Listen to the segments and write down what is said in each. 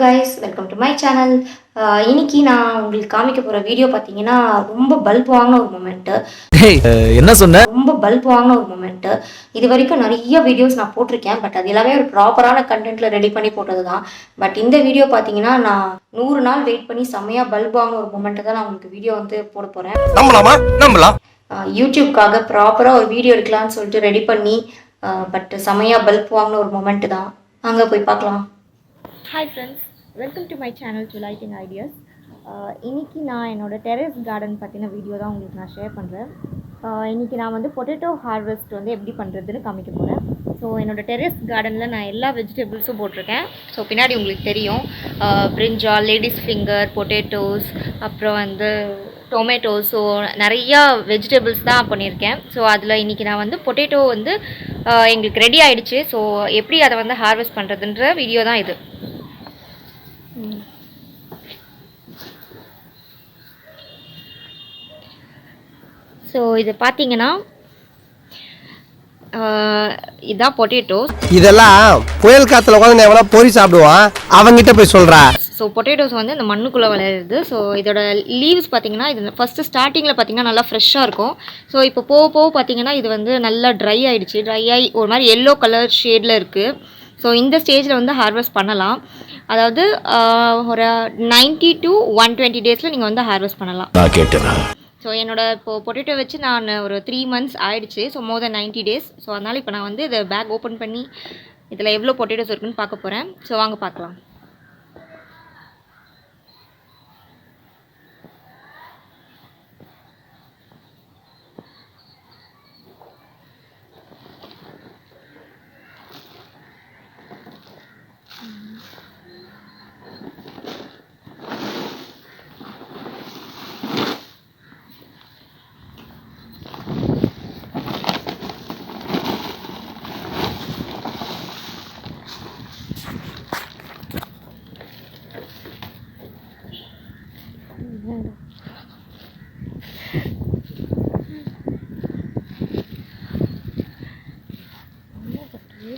guys, welcome to my channel. இன்னைக்கு நான் உங்களுக்கு காமிக்க போற வீடியோ பாத்தீங்கன்னா ரொம்ப பல்ப் வாங்குன ஒரு மொமெண்ட். என்ன சொன்ன? ரொம்ப பல்ப் வாங்குன ஒரு மொமெண்ட். இது வரைக்கும் நிறைய வீடியோஸ் நான் போட்டிருக்கேன், பட் அது எல்லாமே ஒரு ப்ராப்பரான கண்டென்ட்ல ரெடி பண்ணி போட்டதுதான். பட் இந்த வீடியோ பாத்தீங்கன்னா நான் 100 நாள் வெயிட் பண்ணி செமையா பல்ப் வாங்குன ஒரு மொமெண்ட் தான் நான் உங்களுக்கு வீடியோ வந்து போட போறேன். நம்பலாம். யூடியூப்காக ப்ராப்பரா ஒரு வீடியோ எடுக்கலாம்னு சொல்லிட்டு ரெடி பண்ணி பட் செமையா பல்ப் வாங்குன ஒரு மொமெண்ட் தான். அங்க போய் பார்க்கலாம். Hi friends, welcome to my channel twilighting ideas. இன்றைக்கி நான் என்னோடய டெரஸ் கார்டன் பற்றின வீடியோ தான் உங்களுக்கு நான் ஷேர் பண்ணுறேன். இன்றைக்கி நான் வந்து பொட்டேட்டோ ஹார்வெஸ்ட் வந்து எப்படி பண்ணுறதுன்னு காமிக்க போகிறேன். ஸோ என்னோடய டெரஸ் கார்டனில் நான் எல்லா வெஜிடபிள்ஸும் போட்டிருக்கேன். ஸோ பின்னாடி உங்களுக்கு தெரியும், பிரிஞ்சால், லேடிஸ் ஃபிங்கர், பொட்டேட்டோஸ், அப்புறம் வந்து டொமேட்டோஸ். ஸோ நிறையா வெஜிடபிள்ஸ் தான் பண்ணியிருக்கேன். ஸோ அதில் இன்றைக்கி நான் வந்து பொட்டேட்டோ வந்து எங்களுக்கு ரெடி ஆகிடுச்சு. ஸோ எப்படி அதை வந்து ஹார்வெஸ்ட் பண்ணுறதுன்ற வீடியோ தான் இது. ஸோ இது பார்த்தீங்கன்னா இதுதான் பொட்டேட்டோஸ். இதெல்லாம் புயல் காற்றுல உட்காந்து எவ்வளோ பொறி சாப்பிடுவான், அவங்ககிட்ட போய் சொல்கிறா. ஸோ பொட்டேட்டோஸ் வந்து இந்த மண்ணுக்குள்ளே விளையிறது. ஸோ இதோட லீவ்ஸ் பார்த்தீங்கன்னா இது ஃபஸ்ட்டு ஸ்டார்டிங்கில் பார்த்தீங்கன்னா நல்லா ஃப்ரெஷ்ஷாக இருக்கும். ஸோ இப்போ போக போக பார்த்தீங்கன்னா இது வந்து நல்லா ட்ரை ஆகிடுச்சு. ட்ரை ஆகி ஒரு மாதிரி எல்லோ கலர் ஷேடில் இருக்குது. ஸோ இந்த ஸ்டேஜில் வந்து ஹார்வெஸ்ட் பண்ணலாம். அதாவது ஒரு 90 to 120 டேஸில் நீங்கள் வந்து ஹார்வெஸ்ட் பண்ணலாம். ஸோ என்னோடய இப்போது பொட்டேட்டோ வச்சு நான் ஒரு 3 months ஆகிடுச்சு. ஸோ மோர் தென் 90 days. ஸோ அதனால் இப்போ நான் வந்து இதை பேக் ஓப்பன் பண்ணி இதில் எவ்வளோ பொட்டேட்டோஸ் இருக்குன்னு பார்க்க போகிறேன். ஸோ வாங்க பார்க்கலாம்.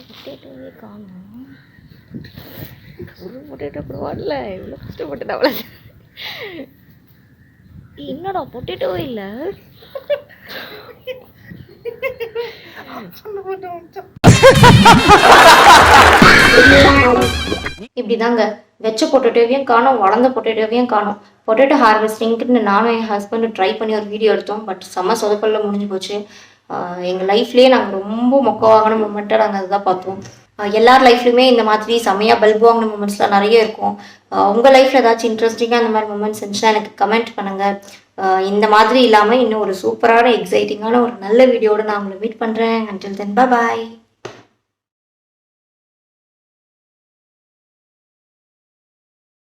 பொட்டேட்டோவே காணும். ஒரு பொட்டேட்டோ கூட வரல. இவ்வளோ கஷ்டப்பட்டது அவ்வளோ. என்னடா பொட்டேட்டோவே இல்லை. இப்படிதாங்க வெச்ச பொட்டேட்டோவையும் காணும், வளர்ந்த பொட்டேட்டோவையும் காணும். பொட்டேட்டோ ஹார்வெஸ்டிங்க்குன்னு நானும் என் ஹஸ்பண்டும் ட்ரை பண்ணி ஒரு வீடியோ எடுத்தோம். பட் செம்ம சொதப்பல்ல முடிஞ்சு போச்சு. எங்கள் லைஃப்லேயே நாங்கள் ரொம்ப மொக்க வாங்கின மூமெண்ட்டாக நாங்கள் அதுதான் பார்த்தோம். எல்லார் லைஃப்லையுமே இந்த மாதிரி செம்மையாக பல்ப் வாங்கின மூமெண்ட்ஸ்லாம் நிறைய இருக்கும். உங்கள் லைஃப்பில் ஏதாச்சும் இன்ட்ரெஸ்டிங்காக அந்த மாதிரி மூமெண்ட்ஸ் இருந்துச்சுன்னா எனக்கு கமெண்ட் பண்ணுங்கள். இந்த மாதிரி இல்லாமல் இன்னும் ஒரு சூப்பரான எக்ஸைட்டிங்கான ஒரு நல்ல வீடியோட நான் உங்களை மீட் பண்ணுறேன். until then bye bye.